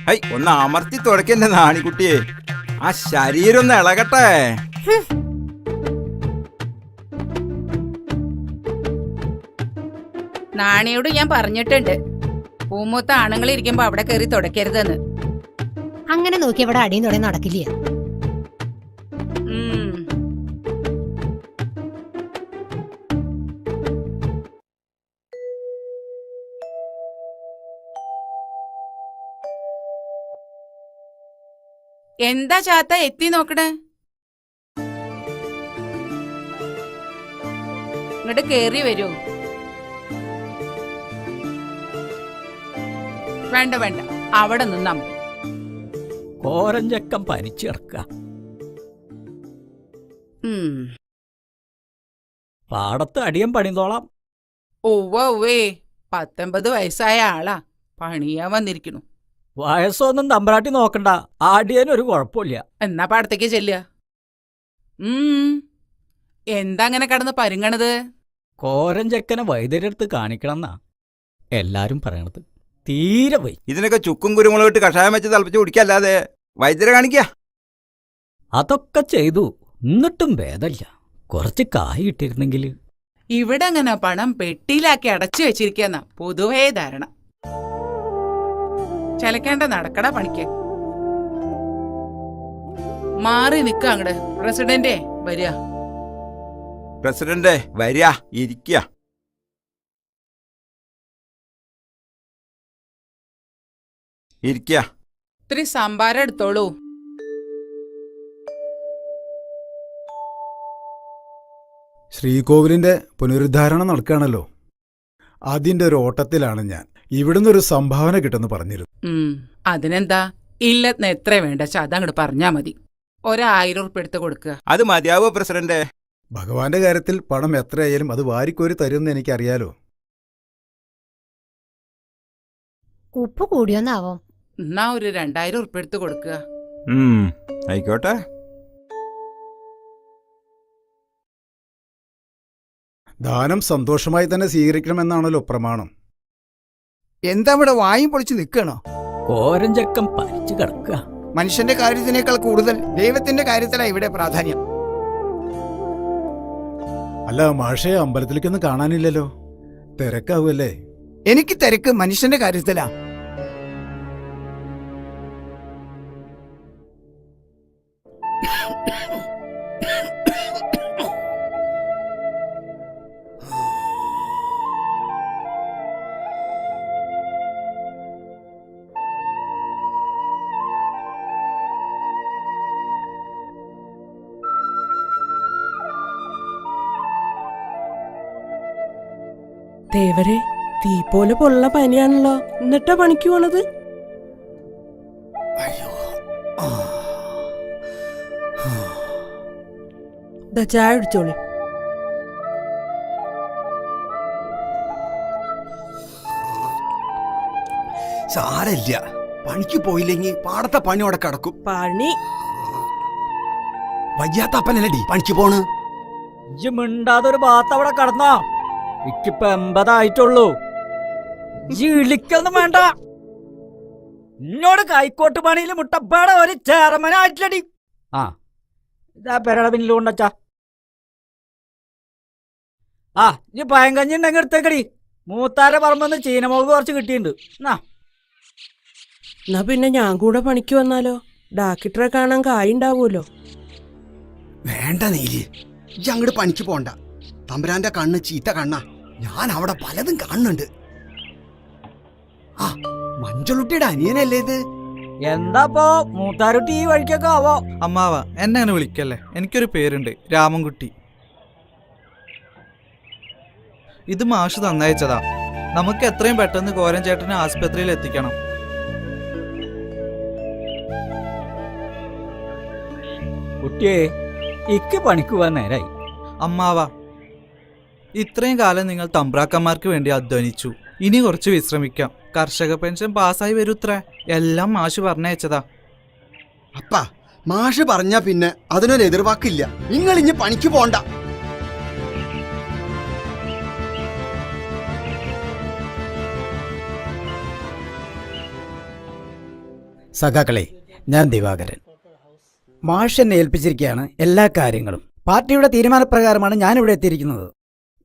High ഒന്ന് അമർത്തി തുടക്കല്ലേ നാണിക്കുട്ടിയെ, ആ ശരീരം ഒന്ന് ഇളകട്ടെ. നാണിയോട് ഞാൻ പറഞ്ഞിട്ടുണ്ട്, പൂമൂത്ത ആണുങ്ങൾ ഇരിക്കുമ്പോ അവിടെ കയറി തുടക്കരുതെന്ന്. അങ്ങനെ നോക്കി അവിടെ അടിയും തുടങ്ങി നടക്കില്ല. എന്താ ചാത്ത എത്തി നോക്കണേ? ഇങ്ങോട്ട് കേറി വരൂ. വേണ്ട വേണ്ട, അവിടെ നിന്നാ മതി. കോരഞ്ചക്കം പരിച്ചിറക്ക. പാടത്ത് അടിയം പണിതോളാം. ഒവ്വേ 19 വയസ്സായ ആളാ, പണിയാൻ വന്നിരിക്കണു. വയസ്സൊന്നും തമ്പ്രാട്ടി നോക്കണ്ട, ആടിയനൊരു കുഴപ്പമില്ല. എന്നാ പാടത്തേക്ക് ചെല്ലുക. എന്താ അങ്ങനെ കടന്ന് പരുങ്ങണത്? കോരഞ്ചക്കനെ വൈദ്യരെടുത്ത് കാണിക്കണമെന്നാ എല്ലാരും പറയണത്. തീരെ വൈ. ഇതിനൊക്കെ ചുക്കും കുരുമുളകിട്ട് കഷായം വെച്ച് തിളപ്പിച്ച് കുടിക്കല്ലാതെ വൈദ്യരെ കാണിക്ക. അതൊക്കെ ചെയ്തു, എന്നിട്ടും ഭേദമില്ല. കുറച്ച് കായ് കിട്ടിയിരുന്നെങ്കിൽ. ഇവിടെ അങ്ങനെ പണം പെട്ടിയിലാക്കി അടച്ചു വെച്ചിരിക്കുന്ന പൊതുവേ ധാരണ. ചലക്കേണ്ട നടക്കട പണിക്ക്. മാറി നിക്ക അങ്ങട്. പ്രസിഡന്റേ വരിക. പ്രസിഡന്റ് വരിക, ഇരിക്കുക. ഇരിക്കുക. ഇത്തിരി സംഭാരം എടുത്തോളൂ. ശ്രീകോവിലിന്റെ പുനരുദ്ധാരണം നടക്കുകയാണല്ലോ, അതിന്റെ ഒരു ഓട്ടത്തിലാണ് ഞാൻ. ഇവിടുന്ന് ഒരു സംഭാവന കിട്ടുമെന്ന് പറഞ്ഞിരുന്നു. അതിനെന്താ, ഇല്ലെന്ന് എത്ര വേണ്ട അതങ്ങോട്ട് പറഞ്ഞാ മതി. 1000 ഉറുപ്പിക എടുത്ത് കൊടുക്കുക. അത് മതിയാവോ പ്രസിഡന്റ്? ഭഗവാന്റെ കാര്യത്തിൽ പണം എത്രയായാലും അത് വാരിക്കോരി തരുമെന്ന് എനിക്കറിയാലോ. ഉപ്പ് കൂടിയോന്നാവോ? എന്നാ ഒരു 2000 ഉറുപ്പിക എടുത്ത് കൊടുക്കുക. ആയിക്കോട്ടെ. ദാനം സന്തോഷമായി തന്നെ സ്വീകരിക്കണമെന്നാണല്ലോ പ്രമാണം. എന്താ ഇവിടെ വായും പൊളിച്ച് നിൽക്കണോ? കോരഞ്ചക്കം പരിച്ചു കിടക്കുക. മനുഷ്യന്റെ കാര്യത്തിനേക്കാൾ കൂടുതൽ ദൈവത്തിന്റെ കാര്യത്തിലാണ് ഇവിടെ പ്രാധാന്യം. അല്ല മാഷേ, അമ്പലത്തിലേക്കൊന്നും കാണാനില്ലല്ലോ, തിരക്കാവൂല്ലേ? എനിക്ക് തിരക്ക് മനുഷ്യന്റെ കാര്യത്തിലാ. ദേവരെ, തീ പോലെ പൊള്ള പനിയാണല്ലോ, എന്നിട്ടാ പണിക്ക് പോണത്? ചായ കുടിച്ചോളി. സാരല്ല, പണിക്ക് പോയില്ലെങ്കിൽ പാടത്തെ പണി അവിടെ കിടക്കും. പണി വയ്യാത്തപ്പനല്ലടി പണിക്ക് പോണ്. ഇജ്ജ് മിണ്ടാതൊരു ഭാഗത്ത് അവിടെ കടന്നോ. എനിക്കിപ്പോ 80 ആയിട്ടുള്ളൂ. ഇളിക്കൊന്നും വേണ്ട. എന്നോട് കൈക്കോട്ട് പണിയിൽ മുട്ടപ്പാടെ ഒരു ചേർമനായിട്ടില്ലടി. ആ ഇതാ പെരട പിന്നിലുണ്ടച്ചാ. ആ ഇനി പയങ്കഞ്ഞി ഉണ്ടെങ്കിൽ എടുത്തേക്കടി. മൂത്താരെ പറമ്പെന്ന് ചീനമുളക് കുറച്ച് കിട്ടിയിട്ടുണ്ട്. എന്നാ പിന്നെ ഞാൻ കൂടെ പണിക്ക് വന്നാലോ? ഡാക്ടറെ കാണാൻ കായുണ്ടാവൂലോ. വേണ്ട നീലി, ഇജ്ജ് അങ്ങോട്ട് പണിക്ക് പോണ്ട. തമ്പുരാന്റെ കണ്ണ് ചീത്ത കണ്ണാ. ഞാൻ അവിടെ പലതും കാണുന്നുണ്ട്. ആ മഞ്ചളുട്ടിയുടെ അനിയനല്ലേ ഇത്? എന്താപ്പോ മൂത്താരുട്ടി ഈ വഴിക്കൊക്കെ ആവോ? അമ്മാവ എന്നെ അങ്ങനെ വിളിക്കല്ലേ, എനിക്കൊരു പേരുണ്ട്, രാമൻകുട്ടി. ഇത് മാഷ് തന്നയച്ചതാ. നമുക്ക് എത്രയും പെട്ടെന്ന് കോരൻ ചേട്ടനെ ആസ്പത്രിയിൽ എത്തിക്കണം. കുട്ടിയെ, ഇക്ക് പണിക്ക് പോവാൻ നേരായി. അമ്മാവ, ഇത്രയും കാലം നിങ്ങൾ തമ്പ്രാക്കന്മാർക്ക് വേണ്ടി അധ്വാനിച്ചു. ഇനി കുറച്ച് വിശ്രമിക്കാം. കർഷക പെൻഷൻ പാസ്സായി വരൂത്രേ. എല്ലാം മാഷ് പറഞ്ഞയച്ചതാ. അപ്പാ, മാഷ് പറഞ്ഞാ പിന്നെ അതിനൊരു എതിർവാക്കില്ല. നിങ്ങൾ ഇനി പണിക്ക് പോണ്ട. സഖാക്കളെ, ഞാൻ ദിവാകരൻ. മാഷ് എന്നെ ഏൽപ്പിച്ചിരിക്കുകയാണ് എല്ലാ കാര്യങ്ങളും. പാർട്ടിയുടെ തീരുമാനപ്രകാരമാണ് ഞാനിവിടെ എത്തിയിരിക്കുന്നത്.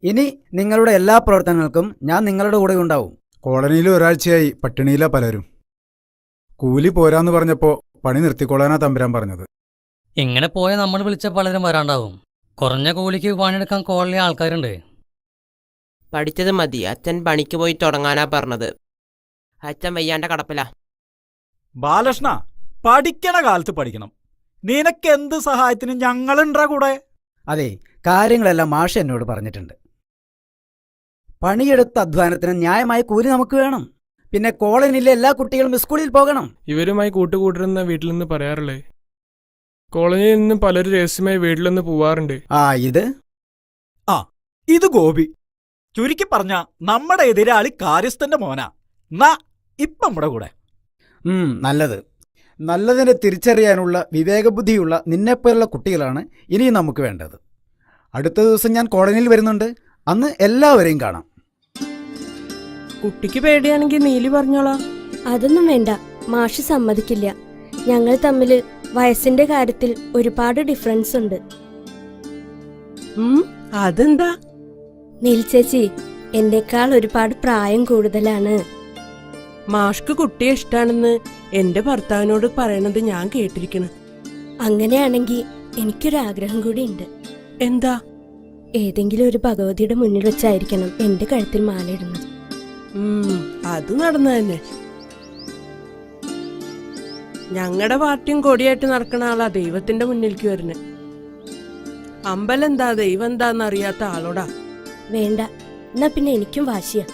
ഇനി നിങ്ങളുടെ എല്ലാ പ്രവർത്തനങ്ങൾക്കും ഞാൻ നിങ്ങളുടെ കൂടെ ഉണ്ടാവും. കോളനിയിൽ ഒരാഴ്ചയായി പട്ടിണിയിലാ പലരും. കൂലി പോരാന്ന് പറഞ്ഞപ്പോ പണി നിർത്തിക്കൊള്ളാനാ തമ്പുരാൻ പറഞ്ഞത്. ഇങ്ങനെ പോയാൽ നമ്മൾ വിളിച്ച പലരും വരാണ്ടാവും. കുറഞ്ഞ കൂലിക്ക് പണിയെടുക്കാൻ കോളനി ആൾക്കാരുണ്ട്. പഠിച്ചത് മതി, അച്ഛൻ പണിക്ക് പോയി തുടങ്ങാനാ പറഞ്ഞത്. അച്ഛൻ വയ്യാണ്ട കടപ്പില. ബാലകൃഷ്ണ, പഠിക്കണ കാലത്ത് പഠിക്കണം. നിനക്ക് എന്ത് സഹായത്തിനും ഞങ്ങളുണ്ടാ കൂടെ. അതെ, കാര്യങ്ങളെല്ലാം മാഷ് എന്നോട് പറഞ്ഞിട്ടുണ്ട്. പണിയെടുത്ത അധ്വാനത്തിന് ന്യായമായ കൂലി നമുക്ക് വേണം. പിന്നെ കോളനിയിലെ എല്ലാ കുട്ടികളും സ്കൂളിൽ പോകണം. ഇവരുമായി കൂട്ടുകൂട്ടരുന്ന വീട്ടിൽ നിന്ന് പറയാറില്ലേ? കോളനിയിൽ നിന്നും പലരും രഹസ്യമായി വീട്ടിൽ നിന്ന് പോവാറുണ്ട്. ഇത് ഗോപി. ചുരുക്കി പറഞ്ഞ നമ്മുടെ എതിരാളി കാര്യസ്ഥന്റെ മോനാ. ഇപ്പം നമ്മുടെ കൂടെ. നല്ലത്. നല്ലതിനെ തിരിച്ചറിയാനുള്ള വിവേകബുദ്ധിയുള്ള നിന്നെപ്പോലുള്ള കുട്ടികളാണ് ഇനിയും നമുക്ക് വേണ്ടത്. അടുത്ത ദിവസം ഞാൻ കോളനിയിൽ വരുന്നുണ്ട്. അന്ന് എല്ലാവരെയും കാണാം. കുട്ടിക്ക് പേടിയാണെങ്കിൽ നീലി പറഞ്ഞോളാം. അതൊന്നും വേണ്ട, മാഷ് സമ്മതിക്കില്ല. ഞങ്ങൾ തമ്മിൽ വയസ്സിന്റെ കാര്യത്തിൽ ഒരുപാട് ഡിഫറൻസ് ഉണ്ട്. അതെന്താ? നീൽ ചേച്ചി എന്നേക്കാൾ ഒരുപാട് പ്രായം കൂടുതലാണ്. മാഷ്ക്ക് കുട്ടിയെ ഇഷ്ടാണെന്ന് എന്റെ ഭർത്താവിനോട് പറയണത് ഞാൻ കേട്ടിരിക്കണ്. അങ്ങനെയാണെങ്കിൽ എനിക്കൊരാഗ്രഹം കൂടി ഉണ്ട്. എന്താ? ഏതെങ്കിലും ഒരു ഭഗവതിയുടെ മുന്നിൽ വെച്ചായിരിക്കണം എന്റെ കഴുത്തിൽ മാലയിടുന്നത്. അത് നടന്നു തന്നെ. ഞങ്ങളുടെ പാർട്ടിയും കൊടിയായിട്ട് നടക്കണ ആളാ ദൈവത്തിന്റെ മുന്നിലേക്ക് വരുന്നത്. അമ്പലം എന്താ ദൈവം എന്താന്ന് അറിയാത്ത ആളോടാ. വേണ്ട, എന്നാ പിന്നെ എനിക്കും വാശിയാ.